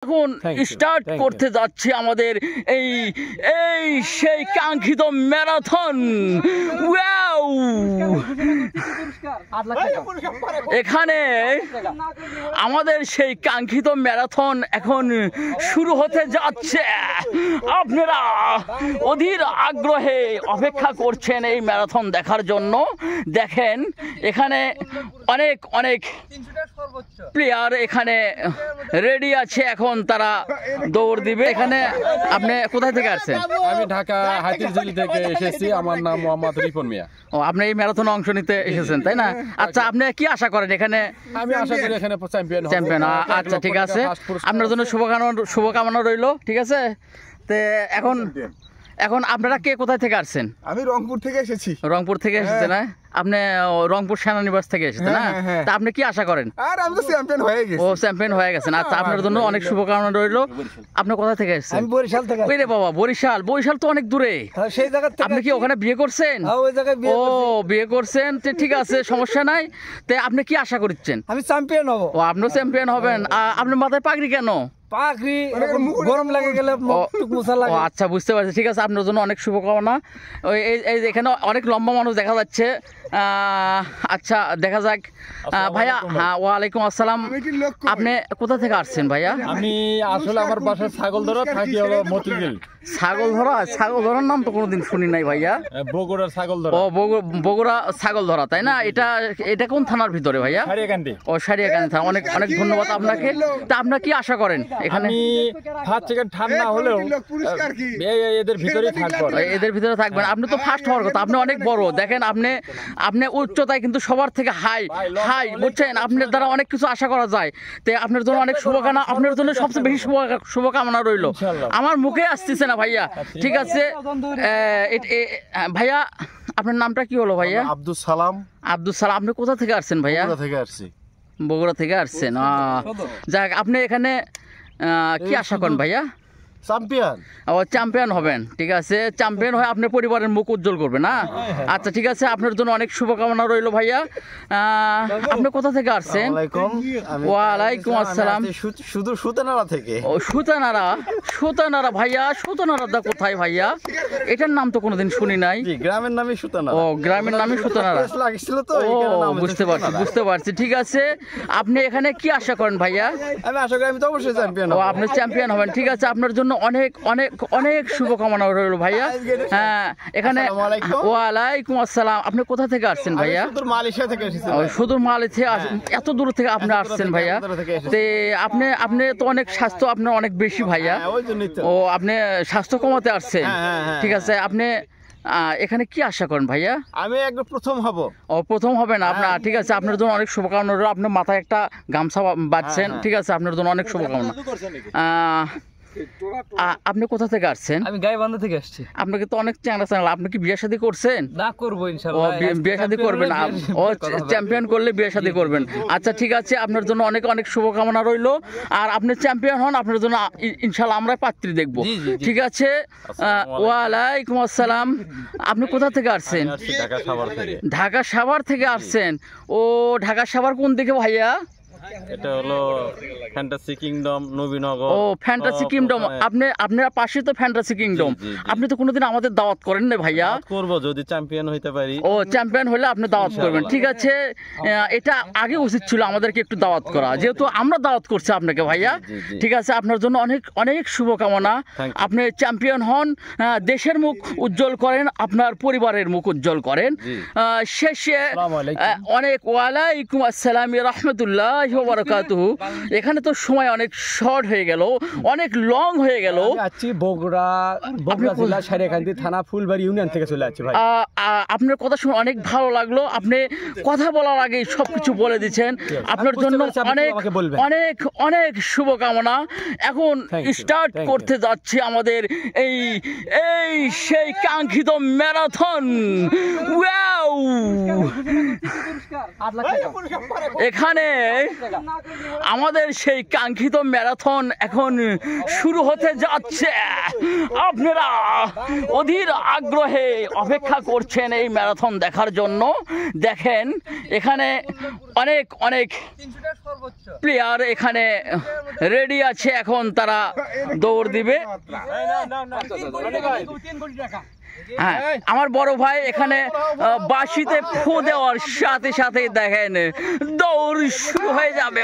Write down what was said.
এখন স্টার্ট করতে যাচ্ছে আমাদের এই এই সেই কাঙ্ক্ষিত ম্যারাথন। ওয়াও, এখানে আমাদের সেই কাঙ্ক্ষিত ম্যারাথন এখন শুরু হতে যাচ্ছে। আপনারা অধীর আগ্রহে অপেক্ষা করছেন এই ম্যারাথন দেখার জন্য। দেখেন এখানে অনেক অনেক প্লেয়ার এখানে রেডি আছে, এখন তারা দৌড় দিবে। এখানে আপনি কোথায় থেকে আসছেন? আমি ঢাকা হাতিরঝিলি থেকে এসেছি। আমার নাম মোহাম্মদ রিপন মিয়া। ও, আপনি এই ম্যারাথনে অংশ নিতে এসেছেন তাই না? আচ্ছা, আপনি কি আশা করেন এখানে? আমি আশা করি এখানে চ্যাম্পিয়ন। আচ্ছা, ঠিক আছে, আপনার জন্য শুভকামনা রইল। ঠিক আছে, তো এখন আপনারা কে কোথায় থেকে আসছেন? আমি রংপুর থেকে এসেছি। রংপুর থেকে এসেছেন না? আপনি রংপুর সেনানিবাস থেকে এসেছেন না? তা আপনি কি আশা করেন? আর আমি তো চ্যাম্পিয়ন হয়ে গেছি। ও, চ্যাম্পিয়ন হয়ে গেছেন। আচ্ছা, আপনার জন্য অনেক শুভকামনা রইল। আপনি কোথা থেকে এসেছেন? আমি বরিশাল থেকে। ওই রে বাবা, বরিশাল তো অনেক দূরে। সেই জায়গা থেকে। আপনি কি ওখানে বিয়ে করছেন? ওই জায়গায় বিয়ে করছি। ও, বিয়ে করছেন, ঠিক আছে, সমস্যা নাই। তো আপনি কি আশা করছেন? আমি চ্যাম্পিয়ন হব। ও, আপনিও চ্যাম্পিয়ন হবেন। আপনার মাথায় পাগড়ি কেন? পাগড়ি গরম লাগে গেলে মুছা লাগে। ও আচ্ছা, বুঝতে পারছি। ঠিক আছে, আপনার জন্য অনেক শুভকামনা। ওই এই এখানে অনেক লম্বা মানুষ দেখা যাচ্ছে। আচ্ছা, দেখা যাক। ভাইয়া, হ্যাঁ, ওয়ালাইকুম আসসালাম। আপনি কোথা থেকে আসছেন ভাইয়া? আমি আসলে আমার বাসায় ছাগল ধরা থাকি হলো মতিঝিল। ছাগল ধরার নাম তো কোনোদিন শুনি নাই ভাইয়া। বগুড়ার ছাগল ধরা। ও, বগুড়া ছাগল ধরা, তাই না? এটা কোন থানার ভিতরে ভাইয়া? সারিয়াকান্দি। ও, সারিয়াকান্দি থানা। অনেক অনেক ধন্যবাদ আপনাকে। তা আপনার কি আশা করেন এখানে? আমি ফার্স্ট সেকেন্ড ঠান্ডা হলেও এদের ভিতরেই থাকবো। এদের ভিতরে থাকবেন। আপনি তো ফার্স্ট হওয়ার কথা, আপনি অনেক বড়। দেখেন আপনি উচ্চতায় কিন্তু সবার থেকে হাই, বুঝছেন? আপনার দ্বারা অনেক কিছু আশা করা যায়। তো আপনার জন্য অনেক শুভকামনা। আপনার জন্য সবচেয়ে বেশি শুভকামনা রইল। আমার মুখে আসতেছে না ভাইয়া। ঠিক আছে ভাইয়া, আপনার নামটা কি হলো ভাইয়া? আব্দুল সালাম। আপনি কোথা থেকে আসছেন ভাইয়া? বগুড়া থেকে আসছেন। যাক, আপনি এখানে কি আশা করেন ভাইয়া? চ্যাম্পিয়ন হবেন। ঠিক আছে, চ্যাম্পিয়ন হয়ে আপনার পরিবারের মুখ উজ্জ্বল করবেন না? আচ্ছা, ঠিক আছে, আপনার জন্য অনেক শুভকামনা রইল ভাইয়া। আপনি কোথা থেকে আসছেন? ওয়ালাইকুম আসসালাম। শুধু সুতানারা থেকে। ও, সুতানারা ভাইয়া। সুতানারা কোথায় ভাইয়া? এটার নাম তো কোনোদিন শুনি নাই। গ্রামের নামই সুতানারা। ও, গ্রামের নামই সুতানারা। ও, বুঝতে পারছি। ঠিক আছে, আপনি এখানে কি আশা করেন ভাইয়া? আমি আশা করি আমি তো অবশ্যই চ্যাম্পিয়ন হব। ও, আপনি চ্যাম্পিয়ন হবেন। ঠিক আছে, আপনার জন্য অনেক অনেক অনেক শুভকামনা রইল ভাইয়া। হ্যাঁ, এখানে ওয়ালাইকুম আসসালাম। আপনি কোথা থেকে আসছেন ভাইয়া? মালয়েশিয়া থেকে এসেছি। সুদূর মালয়েশিয়া। এত দূর থেকে আপনি আসছেন ভাইয়া? তে আপনি তো অনেক স্বাস্থ্য আপনার অনেক বেশি ভাইয়া। ও, আপনি স্বাস্থ্য কমাতে আসছেন। ঠিক আছে, আপনি এখানে কি আশা করেন ভাইয়া? আমি একদম প্রথম হব। ও, প্রথম হবেন আপনার? ঠিক আছে, আপনার জন্য অনেক শুভকামনা রইল। আপনার মাথায় একটা গামছা বাঁধছেন। ঠিক আছে, আপনার জন্য অনেক শুভকামনা। আপনি কোথা থেকে আসছেন? আমি গাইবান্ধা থেকে আসছি। আপনাকে তো অনেক চ্যাংড়া। আপনি কি বিয়ে শাদী করছেন? না, করবো ইনশাআল্লাহ। বিয়ে শাদী করবেন? ও, চ্যাম্পিয়ন করলে বিয়ে শাদী করবেন। আচ্ছা, ঠিক আছে, আপনার জন্য অনেক অনেক শুভকামনা রইল। আর আপনি চ্যাম্পিয়ন হন, আপনার জন্য ইনশাআল্লাহ আমরা পাত্রী দেখবো। ঠিক আছে, ওয়ালাইকুম আসসালাম। আপনি কোথা থেকে আসছেন? ঢাকা সাভার থেকে আসছেন। ও, ঢাকা সাভার কোন দিকে ভাইয়া? এটা হলো ফ্যান্টাসি কিংডম, নবীনগর। ও, ফ্যান্টাসি কিংডম। আপনার পাশে তো ফ্যান্টাসি কিংডম। আপনি তো কোনোদিন আমাদের দাওয়াত করেন না ভাইয়া। করব যদি চ্যাম্পিয়ন হইতে পারি। ও, চ্যাম্পিয়ন হলে আপনি দাওয়াত করবেন। ঠিক আছে, এটা আগে উচিত ছিল আমাদেরকে একটু দাওয়াত করা, যেহেতু আমরা দাওয়াত করছি আপনাকে ভাইয়া। ঠিক আছে, আপনার জন্য অনেক অনেক শুভকামনা। আপনি চ্যাম্পিয়ন হন, দেশের মুখ উজ্জ্বল করেন, আপনার পরিবারের মুখ উজ্জ্বল করেন। শেষে অনেক ওয়ালাইকুম আসসালাম রাহমাতুল্লাহ ওয়া বারাকাতুহু। এখানে তো সময় অনেক শর্ট হয়ে গেল, অনেক লং হয়ে গেল। বগুড়া জেলা সারিয়াকান্দি থানা ফুলবাড়ি ইউনিয়ন থেকে চলে আসছি ভাই। আপনার কথা শুনে অনেক ভালো লাগলো। আপনি কথা বলার আগে সবকিছু বলে দিচ্ছেন। আপনার জন্য অনেক অনেক অনেক শুভকামনা। এখন স্টার্ট করতে যাচ্ছে আমাদের এই এই সেই কাঙ্ক্ষিত ম্যারাথন। ওয়াও, এখানে আমাদের সেই কাঙ্ক্ষিত ম্যারাথন এখন শুরু হতে যাচ্ছে। আপনারা অধীর আগ্রহে অপেক্ষা করছেন এই ম্যারাথন দেখার জন্য। দেখেন এখানে অনেক অনেক প্লেয়ার এখানে রেডি আছে, এখন তারা দৌড় দিবে। হ্যাঁ, আমার বড় ভাই এখানে বাঁশিতে ফু দেওয়ার সাথে সাথে দেখেন দৌড় শুরু হয়ে যাবে।